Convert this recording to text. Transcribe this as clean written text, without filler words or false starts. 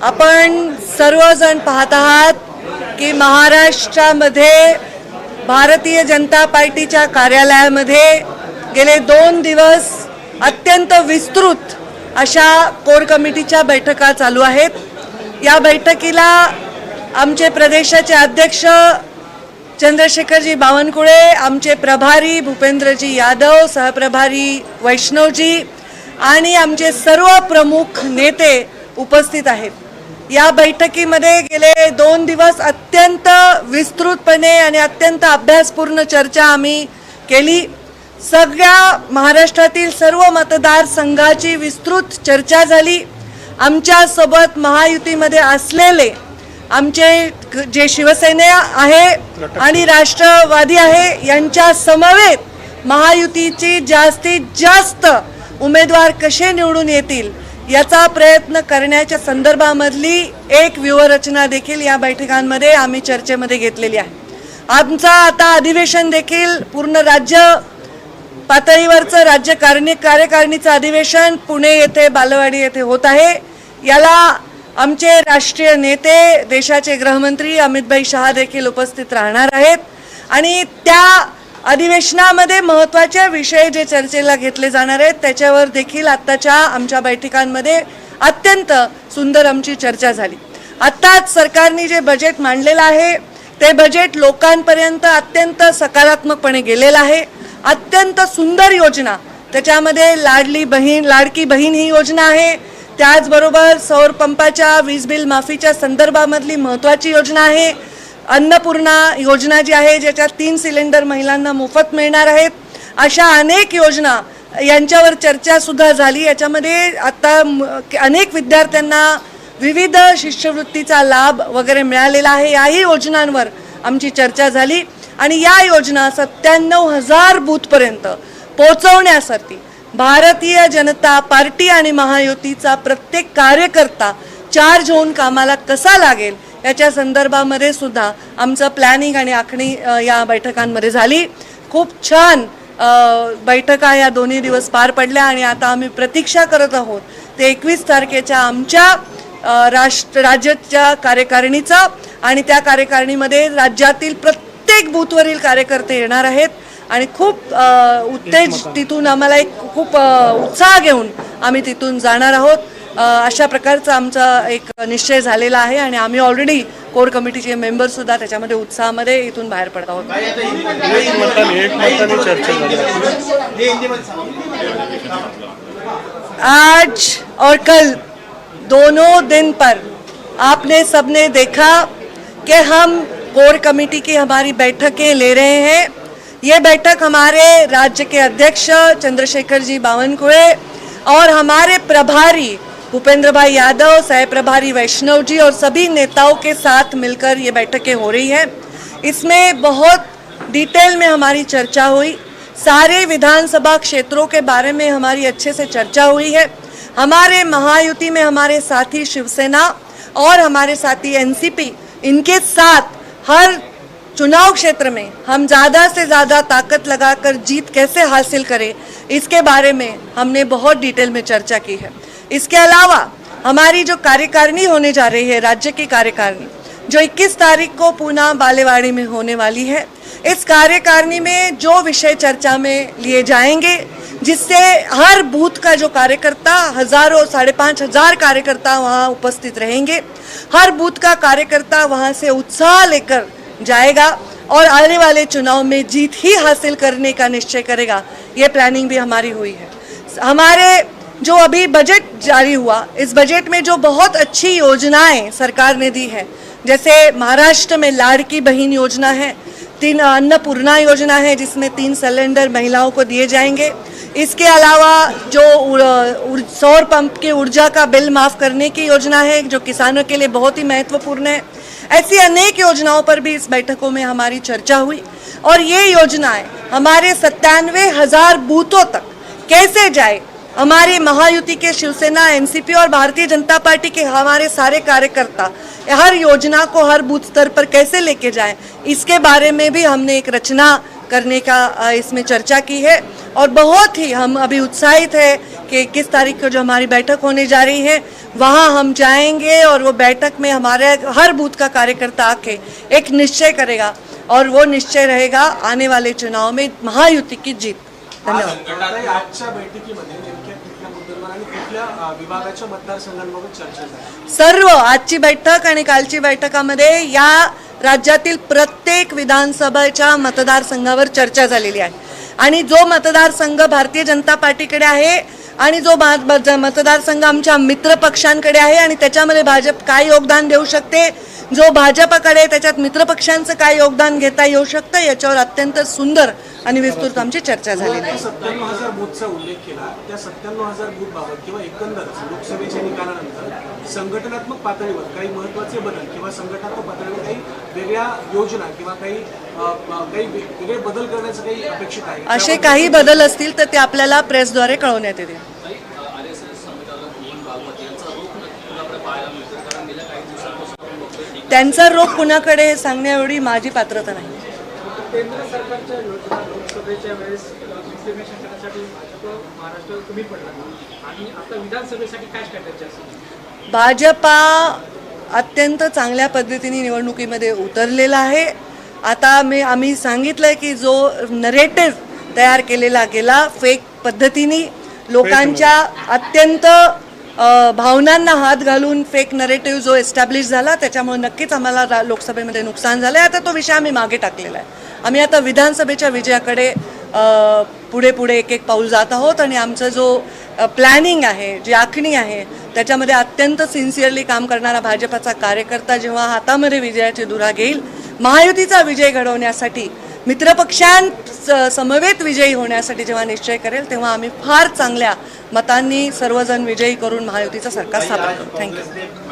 आपण सर्वजण पाहत आहात की महाराष्ट्रामध्ये भारतीय जनता पार्टीच्या कार्यालयामध्ये गेले 2 दिवस अत्यंत विस्तृत अशा कोर कमिटीच्या बैठका चालू आहेत। या बैठकीला आमचे प्रदेशाचे अध्यक्ष चंद्रशेखरजी बावनकुळे, आमचे प्रभारी भूपेंद्रजी यादव, सहप्रभारी वैष्णवजी आणि आमचे सर्व प्रमुख नेते उपस्थित आहेत। या बैठकीमध्ये गेले 2 दिवस अत्यंत विस्तृतपणे आणि अत्यंत अभ्यासपूर्ण चर्चा आम्ही केली। सगळ्या महाराष्ट्रातील सर्व मतदारसंघाची विस्तृत चर्चा झाली। आमच्या सोबत महायुतीमध्ये असलेले आमचे जे शिवसेना आहे आणि राष्ट्रवादी आहे यांच्या समवेत महायुतीची जास्तीत जास्त उमेदवार कसे निवडून येतील याचा प्रयत्न करण्याच्या संदर्भामधली एक व्यूहरचना देखील या बैठकांमध्ये आम्ही चर्चेमध्ये घेतलेली आहे। आमचा आता अधिवेशन देखील पूर्ण राज्य पातळीवरचं राज्य कार्यकारिणीचं अधिवेशन पुणे येथे बालेवाडी येथे होत आहे। याला आमचे राष्ट्रीय नेते देशाचे गृहमंत्री अमितभाई शहा देखील उपस्थित राहणार आहेत आणि त्या अधिवेशनामध्ये महत्त्वाचे विषय जे चर्चेला घेतले जाणार आहेत त्याच्यावर देखील आत्ताच्या आमच्या बैठकांमध्ये अत्यंत सुंदर आमची चर्चा झाली। आत्ताच सरकारने जे बजेट मांडलेलं आहे ते बजेट लोकांपर्यंत अत्यंत सकारात्मकपणे गेलेलं आहे। अत्यंत सुंदर योजना त्याच्यामध्ये लाडकी बहीण ही योजना आहे, त्याचबरोबर सौर पंपाच्या वीज बिल माफीच्या संदर्भामधली महत्त्वाची योजना आहे। अन्नपूर्णा योजना जी आहे ज्याच्यात 3 सिलेंडर महिलांना मोफत मिळणार आहेत। अशा अनेक योजना यांच्यावर चर्चा सुद्धा झाली। याच्यामध्ये आता अनेक विद्यार्थ्यांना विविध शिष्यवृत्तीचा लाभ वगैरे मिळालेला आहे। याही योजनांवर आमची चर्चा झाली आणि या योजना 97,000 बूथपर्यंत पोहोचवण्यासाठी भारतीय जनता पार्टी आणि महायुतीचा प्रत्येक कार्यकर्ता चार्ज होऊन कामाला कसा लागेल याच्या संदर्भामध्ये सुद्धा आमचं प्लॅनिंग आणि आखणी या बैठकांमध्ये झाली। खूप छान बैठका या 2 दिवस पार पडल्या आणि आता आम्ही प्रतीक्षा करत आहोत ते 21 तारखेच्या आमच्या राज्याच्या कार्यकारिणीचा आणि त्या कार्यकारिणीमध्ये राज्यातील प्रत्येक बूथवरील कार्यकर्ते येणार आहेत आणि खूप तिथून आम्हाला खूप उत्साह घेऊन आम्ही तिथून जाणार आहोत। अशा प्रकारचा आमचा एक निश्चय झालेला आहे आणि आम्ही ऑलरेडी कोर कमिटीचे मेंबर सुद्धा त्याच्यामध्ये उत्साहामध्ये इथून बाहेर पडत आहोत। आज और कल दोनों दिन पर आपने सबने देखा कि हम कोर कमेटी की हमारी बैठकें ले रहे हैं। ये बैठक हमारे राज्य के अध्यक्ष चंद्रशेखर जी बावनकुळे और हमारे प्रभारी भूपेंद्र भाई यादव, सह प्रभारी वैष्णव जी और सभी नेताओं के साथ मिलकर ये बैठकें हो रही हैं। इसमें बहुत डिटेल में हमारी चर्चा हुई। सारे विधानसभा क्षेत्रों के बारे में हमारी अच्छे से चर्चा हुई है। हमारे महायुति में हमारे साथी शिवसेना और हमारे साथी एनसीपी, इनके साथ हर चुनाव क्षेत्र में हम ज़्यादा से ज़्यादा ताकत लगाकर जीत कैसे हासिल करें इसके बारे में हमने बहुत डिटेल में चर्चा की है। इसके अलावा हमारी जो कार्यकारिणी होने जा रही है, राज्य की कार्यकारिणी जो 21 तारीख को पुणे बालेवाड़ी में होने वाली है, इस कार्यकारिणी में जो विषय चर्चा में लिए जाएंगे जिससे हर बूथ का जो कार्यकर्ता हजारों 5,500 कार्यकर्ता वहाँ उपस्थित रहेंगे। हर बूथ का कार्यकर्ता वहाँ से उत्साह लेकर जाएगा और आने वाले चुनाव में जीत ही हासिल करने का निश्चय करेगा। ये प्लानिंग भी हमारी हुई है। हमारे जो अभी बजट जारी हुआ, इस बजट में जो बहुत अच्छी योजनाएं सरकार ने दी है, जैसे महाराष्ट्र में लाडकी बहीण योजना है, 3 अन्नपूर्णा योजना है जिसमें 3 सिलेंडर महिलाओं को दिए जाएंगे। इसके अलावा जो सौर पंप की ऊर्जा का बिल माफ़ करने की योजना है जो किसानों के लिए बहुत ही महत्वपूर्ण है। ऐसी अनेक योजनाओं पर भी इस बैठकों में हमारी चर्चा हुई और ये योजनाएं हमारे 97,000 बूथों तक कैसे जाए, हमारी महायुति के शिवसेना, एनसीपी और भारतीय जनता पार्टी के हमारे सारे कार्यकर्ता हर योजना को हर बूथ स्तर पर कैसे लेके जाएं, इसके बारे में भी हमने एक रचना करने का इसमें चर्चा की है और बहुत ही हम अभी उत्साहित है कि 21 तारीख को जो हमारी बैठक होने जा रही है वहाँ हम जाएंगे और वो बैठक में हमारे हर बूथ का कार्यकर्ता आके एक निश्चय करेगा और वो निश्चय रहेगा आने वाले चुनाव में महायुति की जीत। धन्यवाद। आजच्या बैठकीमध्ये नेमक्या कुठल्या मुद्द्यांवर आणि कुठल्या विभागाच्या मतदारसंघांबाबत चर्चा झाली? सर्व आजची बैठक आणि कालची बैठकामध्ये या राज्यातील प्रत्येक विधानसभेच्या मतदारसंघावर चर्चा झालेली आहे आणि जो मतदारसंघ भारतीय जनता पार्टीकडे आहे आणि जो मतदारसंघ आमच्या मित्र पक्षांकडे आहे आणि त्याच्यामध्ये भाजप काय योगदान देऊ शकते, जो भाजपकडे त्याच्यात मित्र पक्षांचं काय योगदान घेता येऊ शकतं याच्यावर अत्यंत सुंदर आणि विस्तृत आमची चर्चा झालेली आहे। 97,000 बूथचा उल्लेख केला, त्या 97,000 बूथ बाबत किंवा एकंदर लोकसभेच्या निकालानंतर संघटनात्मक पातळीवर काही महत्त्वाचे बदल किंवा संघटनात्मक पातळीवर काही वेगळ्या योजना किंवा काही वेगळे बदल करण्याचं काही अपेक्षित आहे? असे काही बदल असतील तर ते आपल्याला प्रेसद्वारे कळवण्यात येतील। त्यांचा रोख कुणाकडे हे सांगण्या एवढी माझी पात्रता नाही। केंद्र सरकारच्या योजना लोकसभेच्या वेळेस इम्प्लिमेंटेशन करण्यासाठी भाजप महाराष्ट्र कमी पडला आणि आता विधानसभेसाठी काय स्ट्रॅटेजी असेल? भाजपा अत्यंत चांगल्या पद्धतीने निवडणुकीमध्ये उतरलेला आहे। आता आम्ही सांगितलंय की जो नरेटिव्ह तयार केलेला गेला फेक पद्धतीने लोकांच्या अत्यंत भावनांना हात घालून फेक नरेटिव्ह जो एस्टॅब्लिश झाला त्याच्यामुळे नक्कीच आम्हाला लोकसभेमध्ये नुकसान झालं आहे। आता तो विषय आम्ही मागे टाकलेला आहे। आम्ही आता विधानसभेच्या विजयाकडे पुढे पुढे एक एक पाऊल जात आहोत आणि आमचं जो प्लॅनिंग आहे, जी आखणी आहे त्याच्यामध्ये अत्यंत सिन्सिअरली काम करणारा भाजपाचा कार्यकर्ता जेव्हा हातामध्ये विजयाची धुरा घेईल, महायुतीचा विजय घडवण्यासाठी मित्रपक्षांसमवेत विजयी होण्यासाठी जेव्हा निश्चय करेल तेव्हा आम्ही फार चांगल्या मतांनी सर्वजण विजयी करून महायुतीचं सरकार स्थापन करू। थँक्यू।